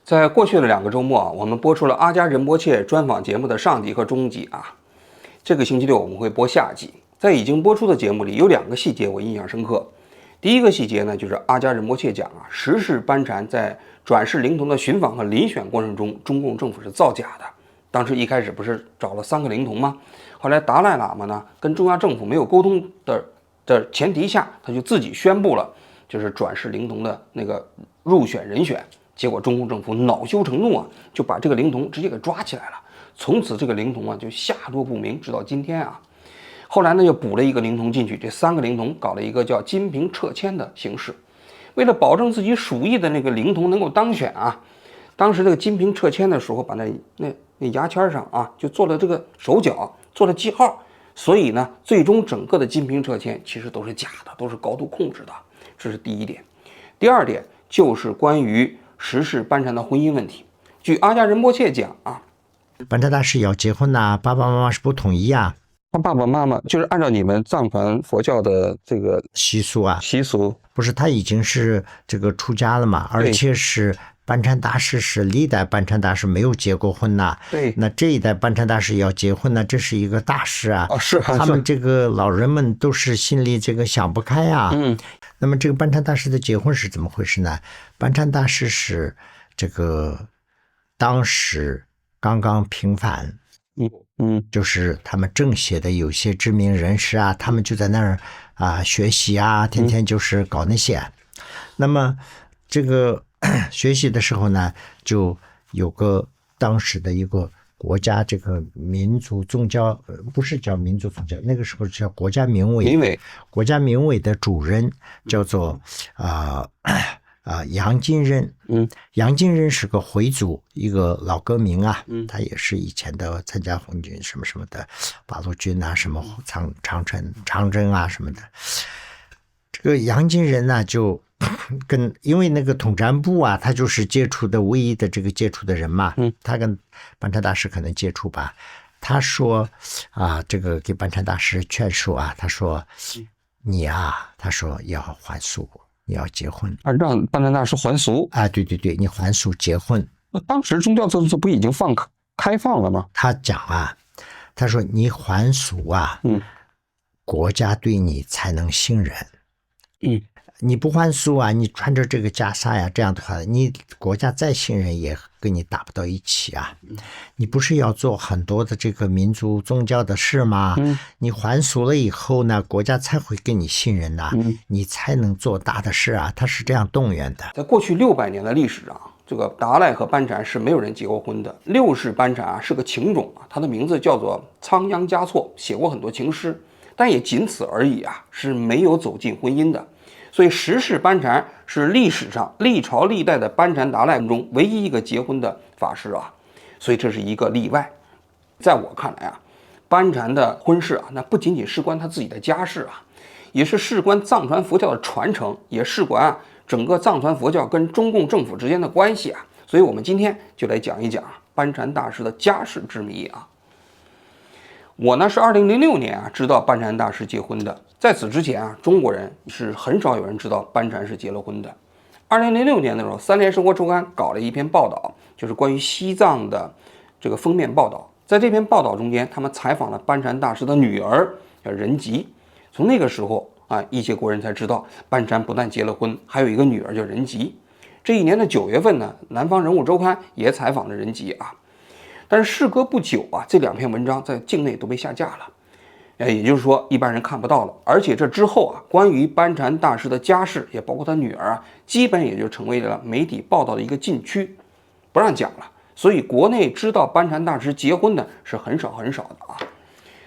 在过去的2个周末啊，我们播出了阿加仁波切专访节目的上集和中集啊。这个星期六我们会播下集。在已经播出的节目里，有2个细节我印象深刻。第一个细节呢，就是阿加仁波切讲啊，十世班禅在转世灵童的寻访和遴选过程中，中共政府是造假的。当时一开始不是找了3个灵童吗？后来达赖喇嘛呢跟中央政府没有沟通的前提下，他就自己宣布了，就是转世灵童的那个入选人选。结果中共政府恼羞成怒啊，就把这个灵童直接给抓起来了。从此这个灵童啊就下落不明，直到今天啊。后来呢又补了1个灵童进去，这3个灵童搞了一个叫金瓶撤迁的形式。为了保证自己属意的那个灵童能够当选啊，当时这个金瓶撤迁的时候，把那牙签上啊就做了这个手脚，做了记号。所以呢，最终整个的金瓶撤迁其实都是假的，都是高度控制的。这是第一点。第二点就是关于十世班禅的婚姻问题。据阿加仁波切讲啊，班禅大师要结婚呐，爸爸妈妈是不同意啊。他爸爸妈妈就是按照你们藏传佛教的这个习俗啊，不是他已经是这个出家了嘛，而且是班禅大师是历代班禅大师没有结过婚呐。对，那这一代班禅大师要结婚呢，这是一个大事啊。是他们这个老人们都是心里这个想不开啊。那么这个班禅大师的结婚是怎么回事呢？班禅大师是这个当时刚刚平反，就是他们政协的有些知名人士啊，他们就在那儿啊学习啊，天天就是搞那些。那么这个学习的时候呢，就有个当时的一个国家这个民族宗教，不是叫民族宗教，那个时候叫国家民委，国家民委的主任叫做杨金仁。杨金仁是个回族，一个老革命啊，他也是以前的参加红军什么什么的，八路军啊，什么长征啊什么的。这个杨金仁呢，就因为那个统战部啊，他就是唯一的这个接触的人嘛，他跟班禅大师可能接触吧。他说啊，这个给班禅大师劝说啊，他说你啊，他说要还俗，你要结婚啊，让班禅大师还俗啊，对，你还俗结婚。那当时宗教政策不已经开放了吗？他讲啊，他说你还俗啊，国家对你才能信任。你不还俗啊，你穿着这个袈裟呀，这样的话，你国家再信任也跟你打不到一起啊。你不是要做很多的这个民族宗教的事吗？你还俗了以后呢，国家才会跟你信任呐，你才能做大的事啊。他是这样动员的。在过去600年的历史上，这个达赖和班禅是没有人结过婚的。6世班禅啊是个情种啊，他的名字叫做仓央嘉措，写过很多情诗，但也仅此而已啊，是没有走进婚姻的。所以十世班禅是历史上历朝历代的班禅达赖中唯一一个结婚的法师啊，所以这是一个例外。在我看来啊，班禅的婚事啊，那不仅仅事关他自己的家事啊，也是事关藏传佛教的传承，也事关整个藏传佛教跟中共政府之间的关系啊。所以我们今天就来讲一讲班禅大师的家世之谜啊。我呢是2006年啊知道班禅大师结婚的，在此之前啊，中国人是很少有人知道班禅是结了婚的。2006年的时候，三联生活周刊搞了一篇报道，就是关于西藏的这个封面报道。在这篇报道中间，他们采访了班禅大师的女儿叫仁吉。从那个时候啊，一些国人才知道班禅不但结了婚，还有一个女儿叫仁吉。这一年的9月份呢，南方人物周刊也采访了仁吉啊。但是事隔不久啊，这2篇文章在境内都被下架了，也就是说一般人看不到了。而且这之后啊，关于班禅大师的家事，也包括他女儿啊，基本也就成为了媒体报道的一个禁区，不让讲了。所以国内知道班禅大师结婚的是很少的啊。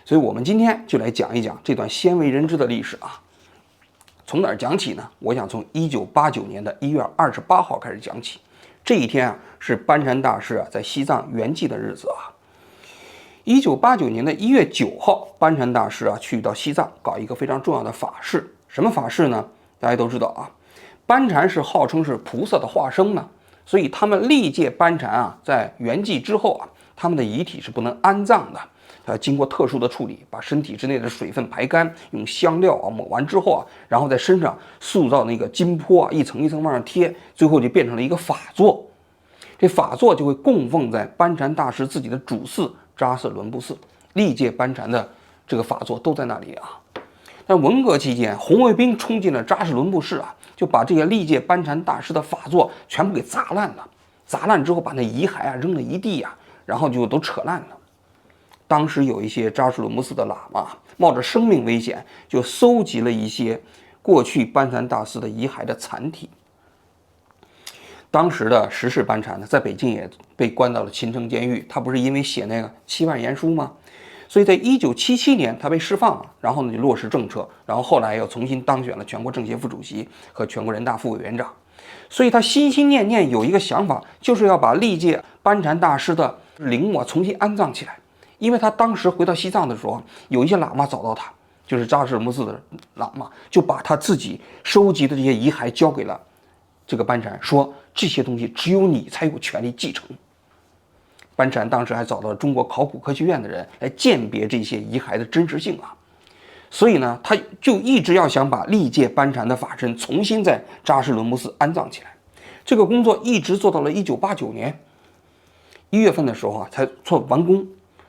所以我们今天就来讲一讲这段鲜为人知的历史啊。从哪儿讲起呢？我想从1989年的1月28号开始讲起。这一天啊，是班禅大师啊在西藏圆寂的日子啊。1989年的1月9号，班禅大师啊去到西藏搞一个非常重要的法事。什么法事呢？大家都知道啊，班禅是号称是菩萨的化身呢，所以他们历届班禅啊在圆寂之后啊，他们的遗体是不能安葬的，经过特殊的处理，把身体之内的水分排干，用香料啊抹完之后啊，然后在身上塑造那个金钵啊，一层一层往上贴，最后就变成了一个法座。这法座就会供奉在班禅大师自己的主寺扎什伦布寺，历届班禅的这个法座都在那里啊。但文革期间，红卫兵冲进了扎什伦布寺啊，就把这些历届班禅大师的法座全部给砸烂了。砸烂之后，把那遗骸啊扔了一地啊，然后就都扯烂了。当时有一些扎什伦布寺的喇嘛冒着生命危险，就搜集了一些过去班禅大师的遗骸的残体。当时的十世班禅呢，在北京也被关到了秦城监狱。他不是因为写那个7万言书吗？所以在1977年他被释放了，然后呢就落实政策，然后后来又重新当选了全国政协副主席和全国人大副委员长。所以他心心念念有一个想法，就是要把历届班禅大师的陵墓重新安葬起来。因为他当时回到西藏的时候，有一些喇嘛找到他，就是扎什伦布寺的喇嘛，就把他自己收集的这些遗骸交给了这个班禅，说这些东西只有你才有权利继承。班禅当时还找到了中国考古科学院的人来鉴别这些遗骸的真实性啊。所以呢，他就一直要想把历届班禅的法身重新在扎什伦布寺安葬起来。这个工作一直做到了1989年1月份的时候啊，才做完工。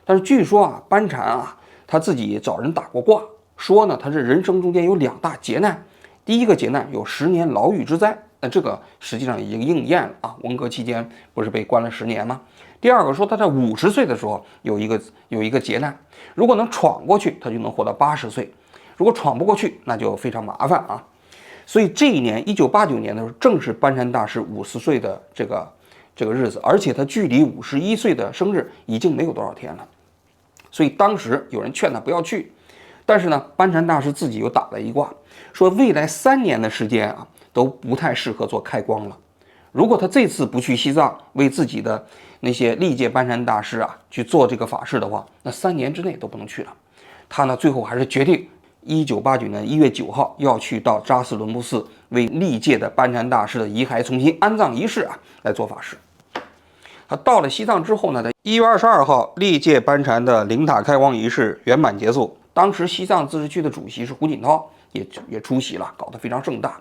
但是据说啊，班禅啊他自己找人打过卦，说呢他是人生中间有2大劫难。第一个劫难有10年牢狱之灾，那这个实际上已经应验了啊。文革期间不是被关了10年吗？第二个说他在50岁的时候有一个劫难，如果能闯过去，他就能活到80岁；如果闯不过去，那就非常麻烦啊。所以这一年1989年的时候，正是班禅大师50岁的这个日子，而且他距离51岁的生日已经没有多少天了。所以当时有人劝他不要去，但是呢，班禅大师自己又打了一卦，说未来3年的时间啊都不太适合做开光了。如果他这次不去西藏为自己的那些历届班禅大师啊去做这个法事的话，那3年之内都不能去了。他呢最后还是决定1989年1月9号要去到扎什伦布寺为历届的班禅大师的遗骸重新安葬仪式啊来做法事。他到了西藏之后呢，在1月22号历届班禅的灵塔开光仪式圆满结束。当时西藏自治区的主席是胡锦涛，也出席了，搞得非常盛大。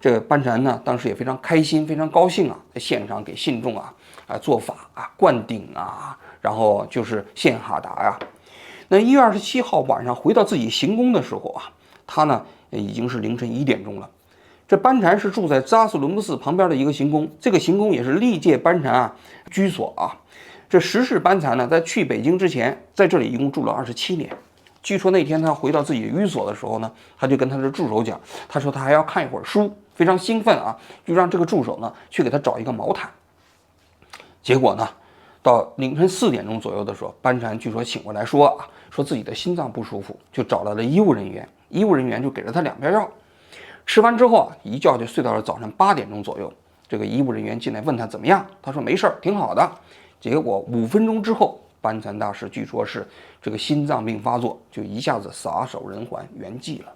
这个班禅呢，当时也非常开心，非常高兴啊，在现场给信众做法啊、灌顶啊，然后就是献哈达呀。那1月27号晚上回到自己行宫的时候啊，他呢已经是凌晨1点钟了。这班禅是住在扎什伦布寺旁边的一个行宫，这个行宫也是历届班禅居所啊。这10世班禅呢，在去北京之前，在这里一共住了27年。据说那天他回到自己的寓所的时候呢，他就跟他的助手讲，他说他还要看一会儿书，非常兴奋啊，就让这个助手呢去给他找一个毛毯。结果呢，到凌晨4点钟左右的时候，班禅据说醒过来说自己的心脏不舒服，就找来了医务人员，医务人员就给了他2片药。吃完之后一觉就睡到了早上8点钟左右。这个医务人员进来问他怎么样，他说没事儿，挺好的。结果5分钟之后，班禅大师据说是这个心脏病发作，就一下子撒手人寰，圆寂了。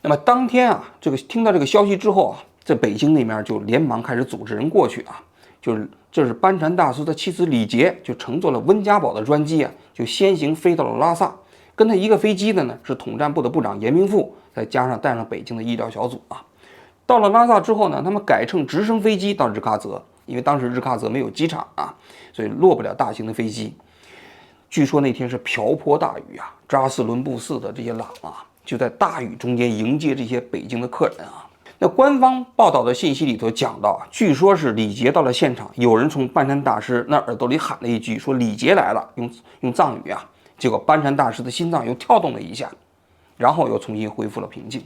那么当天这个听到这个消息之后在北京那边就连忙开始组织人过去这是班禅大师的妻子李杰就乘坐了温家宝的专机就先行飞到了拉萨。跟他一个飞机的呢是统战部的部长严明富，再加上带上北京的医疗小组到了拉萨之后呢，他们改乘直升飞机到日喀则，因为当时日喀则没有机场所以落不了大型的飞机。据说那天是瓢泼大雨扎什伦布寺的这些喇嘛就在大雨中间迎接这些北京的客人那官方报道的信息里头讲到据说是李杰到了现场，有人从班禅大师那耳朵里喊了一句，说李杰来了，用藏语结果班禅大师的心脏又跳动了一下，然后又重新恢复了平静。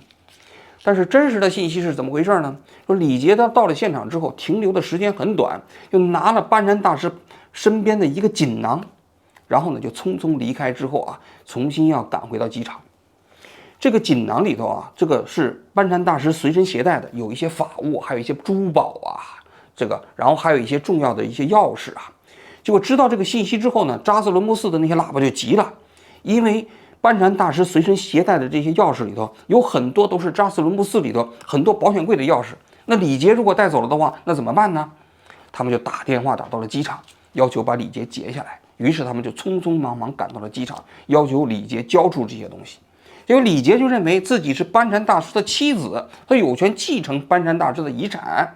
但是真实的信息是怎么回事呢？说李杰他到了现场之后停留的时间很短，又拿了班禅大师身边的一个锦囊，然后呢就匆匆离开之后重新要赶回到机场。这个锦囊里头这个是班禅大师随身携带的，有一些法物，还有一些珠宝然后还有一些重要的一些钥匙结果知道这个信息之后呢，扎什伦布寺的那些喇嘛就急了，因为班禅大师随身携带的这些钥匙里头有很多都是扎什伦布寺里头很多保险柜的钥匙，那李杰如果带走了的话，那怎么办呢？他们就打电话打到了机场，要求把李杰截下来。于是他们就匆匆忙忙赶到了机场，要求李杰交出这些东西。结果李杰就认为自己是班禅大师的妻子，他有权继承班禅大师的遗产。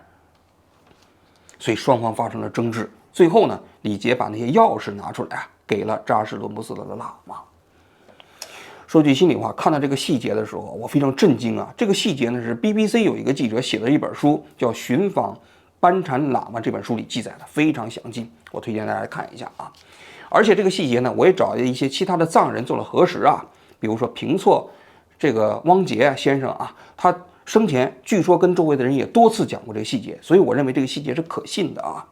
所以双方发生了争执。最后呢，李杰把那些钥匙拿出来啊，给了扎什伦布斯的喇嘛。说句心里话，看到这个细节的时候，我非常震惊啊！这个细节呢是 BBC 有一个记者写的一本书，叫《寻访班禅喇嘛》，这本书里记载的非常详尽，我推荐大家看一下啊。而且这个细节呢，我也找了一些其他的藏人做了核实啊，比如说平措这个汪杰先生啊，他生前据说跟周围的人也多次讲过这个细节，所以我认为这个细节是可信的啊。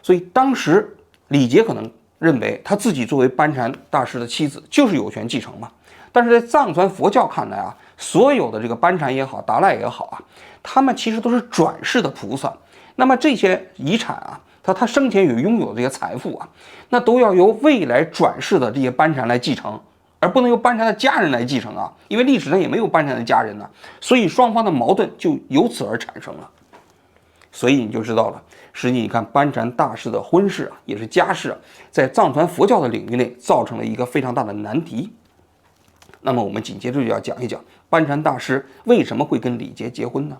所以当时李杰可能认为他自己作为班禅大师的妻子就是有权继承嘛，但是在藏传佛教看来啊，所有的这个班禅也好，达赖也好啊，他们其实都是转世的菩萨，那么这些遗产啊，他生前有拥有的这些财富啊，那都要由未来转世的这些班禅来继承，而不能由班禅的家人来继承啊，因为历史上也没有班禅的家人呢，所以双方的矛盾就由此而产生了。所以你就知道了，实际你看班禅大师的婚事啊，也是家事啊，在藏传佛教的领域内造成了一个非常大的难题。那么我们紧接着就要讲一讲班禅大师为什么会跟李杰结婚呢？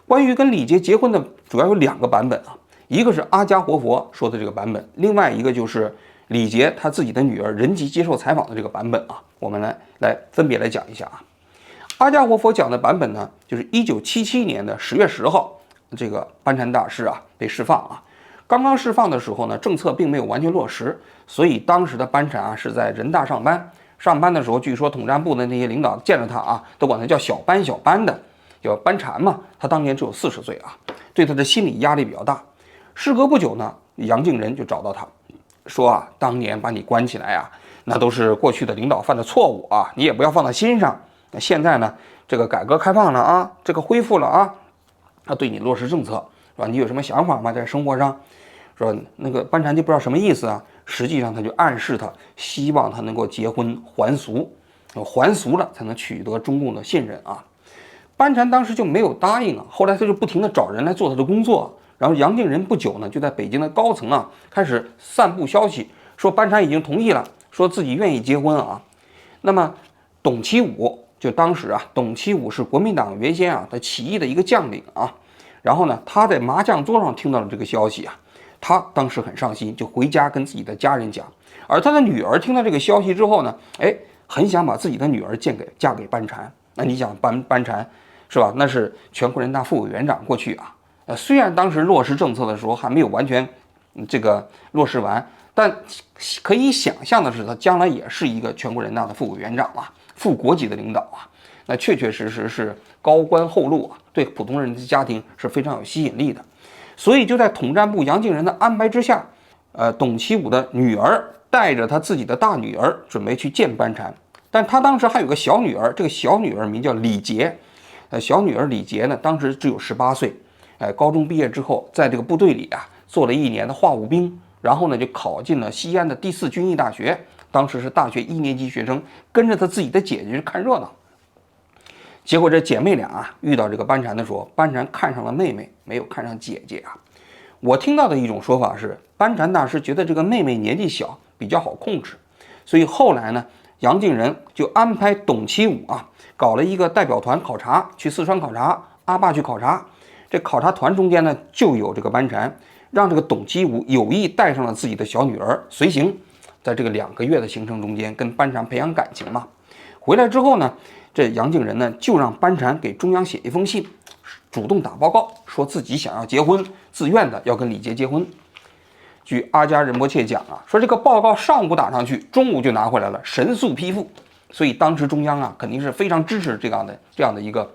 关于跟李杰结婚的主要有2个版本啊，一个是阿伽活佛说的这个版本，另外一个就是李杰他自己的女儿仁吉接受采访的这个版本啊。我们来分别来讲一下啊。阿伽活佛讲的版本呢，就是1977年的10月10号，这个班禅大师啊被释放啊。刚刚释放的时候呢，政策并没有完全落实，所以当时的班禅啊是在人大上班。上班的时候，据说统战部的那些领导见着他啊，都管他叫小班小班的，叫班禅嘛。他当年只有40岁啊，对他的心理压力比较大。事隔不久呢，杨敬仁就找到他，说啊，当年把你关起来啊，那都是过去的领导犯的错误啊，你也不要放在心上。那现在呢，这个改革开放了啊，这个恢复了啊，他对你落实政策，是吧？你有什么想法吗？在生活上，说那个班禅就不知道什么意思啊。实际上他就暗示他希望他能够结婚还俗，还俗了才能取得中共的信任啊。班禅当时就没有答应啊，后来他就不停的找人来做他的工作。然后杨敬仁不久呢，就在北京的高层啊开始散布消息，说班禅已经同意了，说自己愿意结婚啊。那么董其武就当时啊，董其武是国民党原先啊的起义的一个将领啊。然后呢，他在麻将桌上听到了这个消息啊。他当时很伤心，就回家跟自己的家人讲。而他的女儿听到这个消息之后呢，很想把自己的女儿嫁给班禅。那你想班禅是吧？那是全国人大副委员长过去啊。虽然当时落实政策的时候还没有完全这个落实完，但可以想象的是，他将来也是一个全国人大的副委员长啊，副国级的领导啊。那确确实实是高官厚禄啊，对普通人的家庭是非常有吸引力的。所以就在统战部杨敬仁的安排之下，董其武的女儿带着他自己的大女儿准备去见班禅，但他当时还有个小女儿，这个小女儿名叫李杰，小女儿李杰呢当时只有18岁，高中毕业之后，在这个部队里啊做了1年的化务兵，然后呢就考进了西安的第4军艺大学，当时是大学1年级学生，跟着他自己的姐姐去看热闹。结果这姐妹俩啊遇到这个班禅的时候，班禅看上了妹妹，没有看上姐姐啊。我听到的一种说法是，班禅大师觉得这个妹妹年纪小，比较好控制，所以后来呢，杨敬仁就安排董其武啊搞了一个代表团考察，去四川考察，阿坝去考察。这考察团中间呢就有这个班禅，让这个董其武有意带上了自己的小女儿随行，在这个2个月的行程中间跟班禅培养感情嘛。回来之后呢，这杨敬仁呢就让班禅给中央写一封信，主动打报告，说自己想要结婚，自愿的要跟李杰结婚。据阿伽仁波切讲啊，说这个报告上午打上去，中午就拿回来了，神速批复。所以当时中央啊肯定是非常支持这样的一个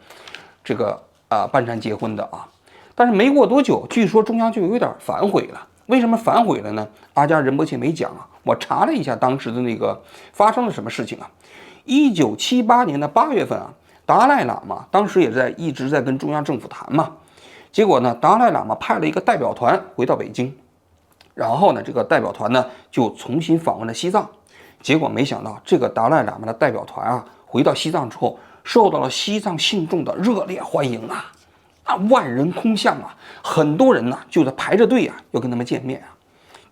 班禅结婚的啊。但是没过多久，据说中央就有点反悔了。为什么反悔了呢？阿伽仁波切没讲啊。我查了一下当时的那个发生了什么事情啊。1978年的8月份啊，达赖喇嘛当时也一直在跟中央政府谈嘛。结果呢，达赖喇嘛派了一个代表团回到北京，然后呢，这个代表团呢就重新访问了西藏。结果没想到，这个达赖喇嘛的代表团啊，回到西藏之后，受到了西藏信众的热烈欢迎啊，万人空巷啊，很多人呢就在排着队啊，要跟他们见面啊。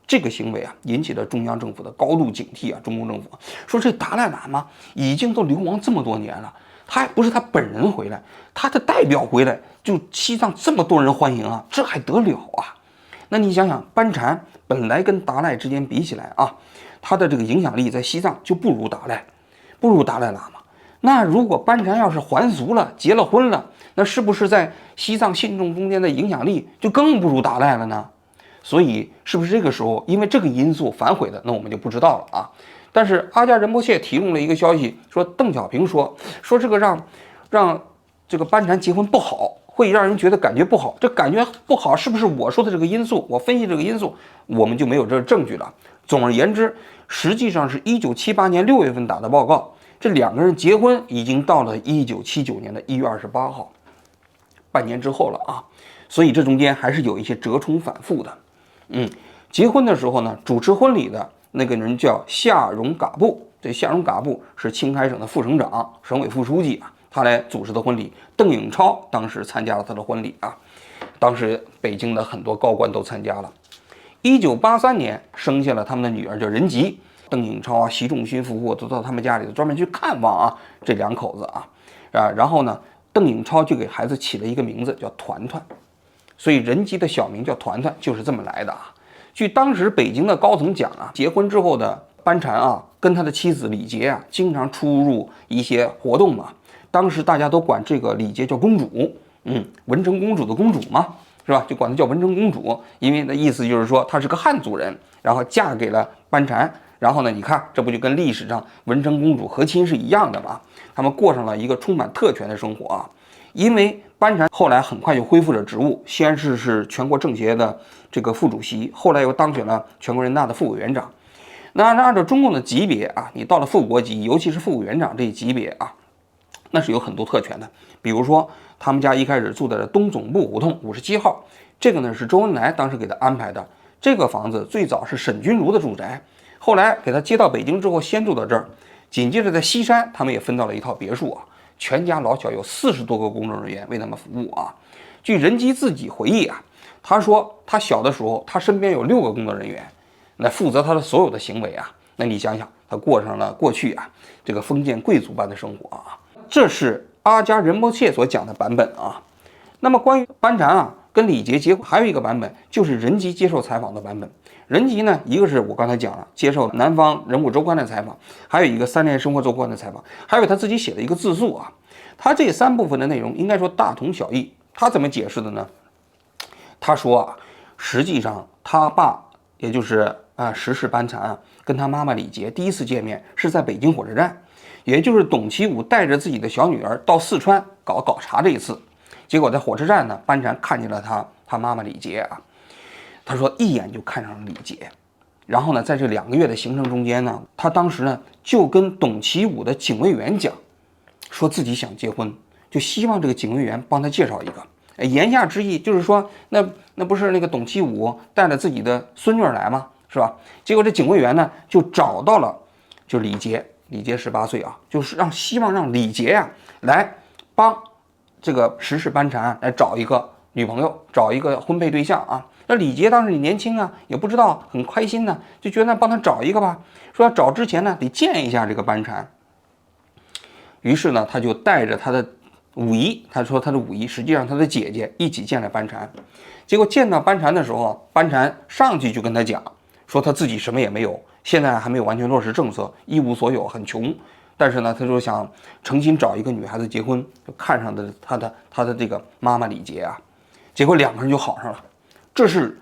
这个行为啊，引起了中央政府的高度警惕啊。中共政府说，这达赖喇嘛已经都流亡这么多年了，他还不是他本人回来，他的代表回来，就西藏这么多人欢迎啊，这还得了啊？那你想想，班禅本来跟达赖之间比起来啊，他的这个影响力在西藏就不如达赖，不如达赖喇嘛。那如果班禅要是还俗了，结了婚了，那是不是在西藏信众中间的影响力就更不如达赖了呢？所以是不是这个时候因为这个因素反悔的，那我们就不知道了啊。但是阿加仁波切提供了一个消息，说邓小平说这个让这个班禅结婚不好，会让人觉得感觉不好。这感觉不好是不是我说的这个因素？我分析这个因素，我们就没有这个证据了。总而言之，实际上是1978年6月份打的报告，这两个人结婚已经到了1979年的1月28号，半年之后了啊。所以这中间还是有一些折冲反复的。结婚的时候呢，主持婚礼的那个人叫夏荣嘎布，这夏荣嘎布是青海省的副省长、省委副书记啊，他来主持的婚礼。邓颖超当时参加了他的婚礼啊，当时北京的很多高官都参加了。1983年生下了他们的女儿叫仁吉，邓颖超啊、习仲勋夫妇都到他们家里专门去看望啊这两口子啊，然后呢，邓颖超就给孩子起了一个名字叫团团。所以仁吉的小名叫团团就是这么来的啊。据当时北京的高层讲啊，结婚之后的班禅啊，跟他的妻子李杰啊，经常出入一些活动嘛。当时大家都管这个李杰叫公主，文成公主的公主嘛，是吧？就管她叫文成公主，因为的意思就是说她是个汉族人，然后嫁给了班禅。然后呢，你看这不就跟历史上文成公主和亲是一样的吗？他们过上了一个充满特权的生活啊。因为班禅后来很快就恢复了职务，先是全国政协的这个副主席，后来又当选了全国人大的副委员长。那按照中共的级别啊，你到了副国级，尤其是副委员长这一级别啊，那是有很多特权的。比如说，他们家一开始住在了东总部胡同57号，这个呢是周恩来当时给他安排的。这个房子最早是沈钧儒的住宅，后来给他接到北京之后，先住到这儿，紧接着在西山，他们也分到了一套别墅啊。全家老小有40多个工作人员为他们服务啊。据仁吉自己回忆啊，他说他小的时候，他身边有6个工作人员，来负责他的所有的行为啊。那你想想，他过上了过去啊这个封建贵族般的生活啊。这是阿加仁波切所讲的版本啊。那么关于班禅啊跟李杰结婚，还有一个版本就是仁吉接受采访的版本。仁吉呢，一个是我刚才讲了，接受南方人物周刊的采访，还有一个3联生活周刊的采访，还有他自己写的一个自述啊。他这3部分的内容应该说大同小异。他怎么解释的呢？他说啊，实际上他爸也就是十世班禅啊，跟他妈妈李杰第一次见面是在北京火车站，也就是董其武带着自己的小女儿到四川搞察这一次。结果在火车站呢，班禅看见了他妈妈李杰啊。他说一眼就看上了李杰，然后呢，在这2个月的行程中间呢，他当时呢就跟董其武的警卫员讲，说自己想结婚，就希望这个警卫员帮他介绍一个。言下之意就是说，那不是那个董其武带着自己的孙女来吗？是吧？结果这警卫员呢就找到了就李杰18岁啊，就是希望让李杰呀来帮这个十世班禅来找一个女朋友，找一个婚配对象啊。那李杰当时也年轻啊，也不知道，很开心呢，就觉得帮他找一个吧。说要找之前呢，得见一下这个班禅。于是呢，他就带着他的五姨，他说他的五姨实际上他的姐姐一起见了班禅。结果见到班禅的时候，班禅上去就跟他讲，说他自己什么也没有，现在还没有完全落实政策，一无所有，很穷。但是呢，他就想诚心找一个女孩子结婚，就看上的他的这个妈妈李杰啊。结果2个人就好上了。这是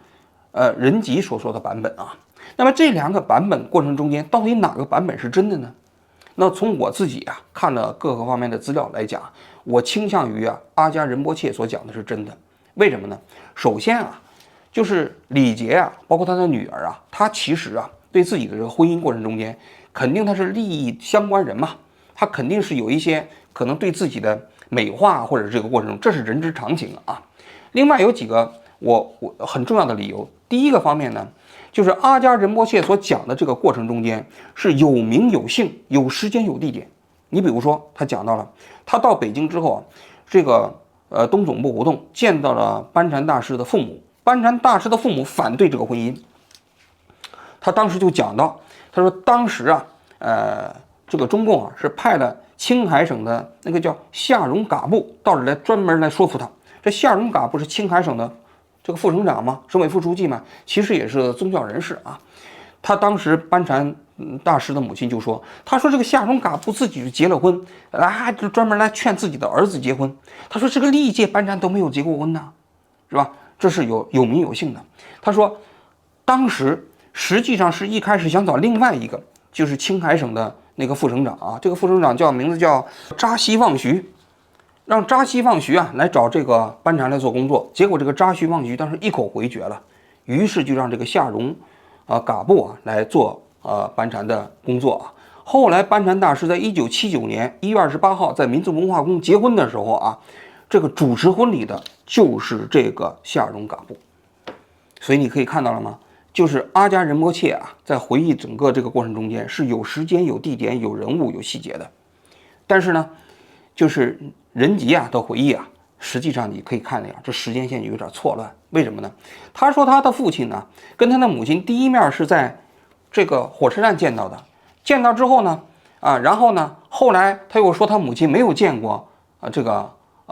仁吉所说的版本啊。那么这2个版本过程中间，到底哪个版本是真的呢？那从我自己啊看了各个方面的资料来讲，我倾向于阿加仁波切所讲的是真的。为什么呢？首先啊，就是李杰啊，包括他的女儿啊，他其实啊对自己的这个婚姻过程中间，肯定他是利益相关人嘛，他肯定是有一些可能对自己的美化或者这个过程中，这是人之常情啊。另外有几个我很重要的理由。第一个方面呢，就是阿加仁波切所讲的这个过程中间是有名有姓，有时间有地点。你比如说，他讲到了他到北京之后啊，这个东总部胡同见到了班禅大师的父母，班禅大师的父母反对这个婚姻。他当时就讲到，他说当时啊，这个中共啊是派了青海省的那个叫夏荣嘎布到这来专门来说服他。这夏荣嘎布是青海省的这个副省长嘛，省委副书记嘛，其实也是宗教人士啊。他当时班禅大师的母亲就说，他说这个夏荣嘎布自己就结了婚，就专门来劝自己的儿子结婚。他说这个历届班禅都没有结过婚呢，是吧？这是有名有姓的。他说，当时实际上是一开始想找另外一个，就是青海省的那个副省长啊，这个副省长名字叫扎西旺徐，让扎西旺徐啊来找这个班禅来做工作。结果这个扎西旺徐当时一口回绝了，于是就让这个夏荣嘎布啊来做班禅的工作啊。后来班禅大师在1979年1月28号在民族文化宫结婚的时候啊，这个主持婚礼的就是这个夏荣嘎布。所以你可以看到了吗？就是阿加仁波切啊，在回忆整个这个过程中间是有时间、有地点、有人物、有细节的。但是呢，就是仁吉啊的回忆啊，实际上你可以看这时间线有点错乱。为什么呢？他说他的父亲呢跟他的母亲第一面是在这个火车站见到的，见到之后呢然后呢后来他又说他母亲没有见过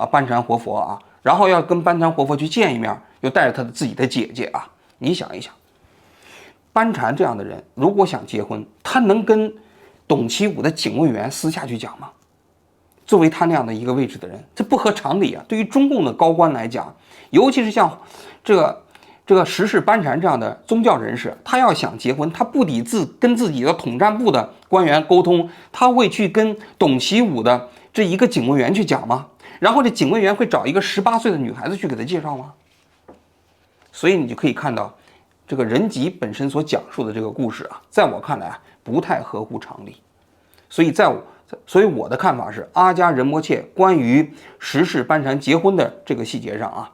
班禅活佛啊，然后要跟班禅活佛去见一面，又带着他的自己的姐姐啊。你想一想，班禅这样的人如果想结婚，他能跟董其武的警卫员私下去讲吗？作为他那样的一个位置的人，这不合常理啊！对于中共的高官来讲，尤其是像这个时事班禅这样的宗教人士，他要想结婚，他不得跟自己的统战部的官员沟通，他会去跟董其武的这一个警卫员去讲吗？然后这警卫员会找一个18岁的女孩子去给他介绍吗？所以你就可以看到，这个仁吉本身所讲述的这个故事啊，在我看来不太合乎常理。所以我的看法是，阿加仁波切关于时事班禅结婚的这个细节上啊，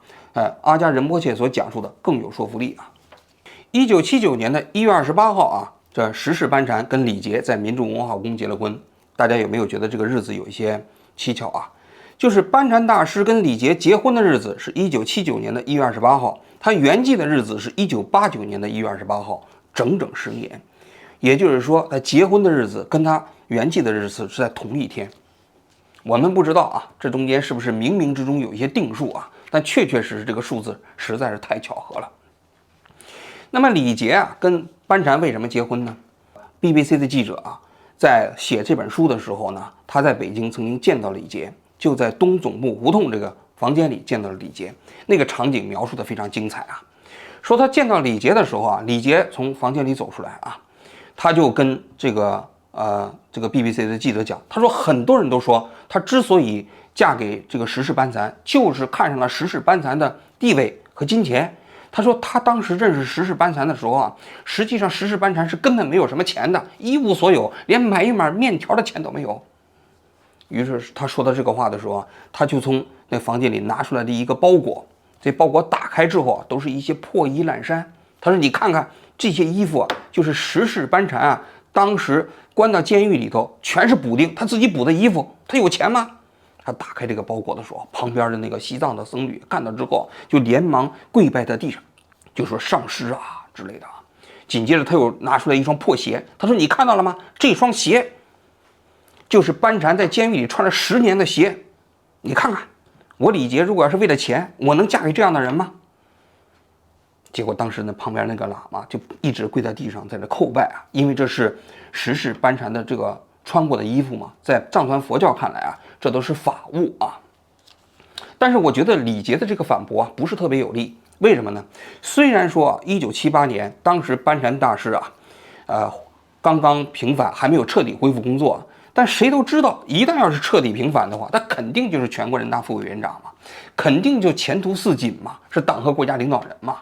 阿加仁波切所讲述的更有说服力啊。1979年的1月28号啊，这时事班禅跟李杰在民族文化宫结了婚。大家有没有觉得这个日子有一些蹊跷啊？就是班禅大师跟李杰结婚的日子是1979年的1月28号，他圆寂的日子是1989年的1月28号，整整10年。也就是说，他结婚的日子跟他圆寂的日子是在同一天。我们不知道啊，这中间是不是冥冥之中有一些定数啊？但确确实实这个数字实在是太巧合了。那么李杰啊跟班禅为什么结婚呢？ BBC 的记者啊在写这本书的时候呢，他在北京曾经见到李杰，就在东总部胡同这个房间里见到了李杰，那个场景描述的非常精彩啊。说他见到李杰的时候啊，李杰从房间里走出来啊，他就跟这个 BBC 的记者讲，他说很多人都说他之所以嫁给这个时事班禅，就是看上了时事班禅的地位和金钱。他说他当时认识时事班禅的时候啊，实际上时事班禅是根本没有什么钱的，一无所有，连买一碗面条的钱都没有。于是他说到这个话的时候啊，他就从那房间里拿出来的一个包裹，这包裹打开之后啊，都是一些破衣烂衫。他说你看看这些衣服啊，就是时事班禅啊当时关到监狱里头全是补丁，他自己补的衣服，他有钱吗？他打开这个包裹的时候，旁边的那个西藏的僧侣看到之后就连忙跪拜在地上，就说上师啊之类的。紧接着他又拿出来一双破鞋，他说你看到了吗？这双鞋就是班禅在监狱里穿了10年的鞋，你看看我李杰如果要是为了钱，我能嫁给这样的人吗？结果当时呢，旁边那个喇嘛就一直跪在地上在那叩拜啊，因为这是时事班禅的这个穿过的衣服嘛，在藏传佛教看来啊，这都是法物啊。但是我觉得李杰的这个反驳啊不是特别有力，为什么呢？虽然说1978年当时班禅大师啊，刚刚平反，还没有彻底恢复工作，但谁都知道，一旦要是彻底平反的话，他肯定就是全国人大副委员长嘛，肯定就前途似锦嘛，是党和国家领导人嘛。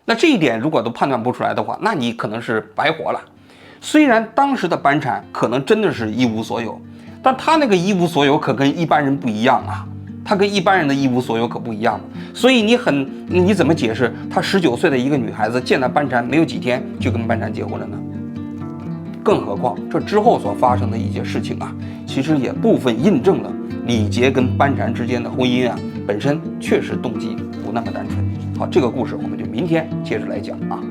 那这一点如果都判断不出来的话，那你可能是白活了。虽然当时的班禅可能真的是一无所有，但他那个一无所有可跟一般人不一样啊，他跟一般人的一无所有可不一样。所以你怎么解释他19岁的一个女孩子见到班禅没有几天就跟班禅结婚了呢？更何况这之后所发生的一些事情啊，其实也部分印证了李杰跟班禅之间的婚姻啊，本身确实动机不那么单纯。好，这个故事我们就明天接着来讲啊。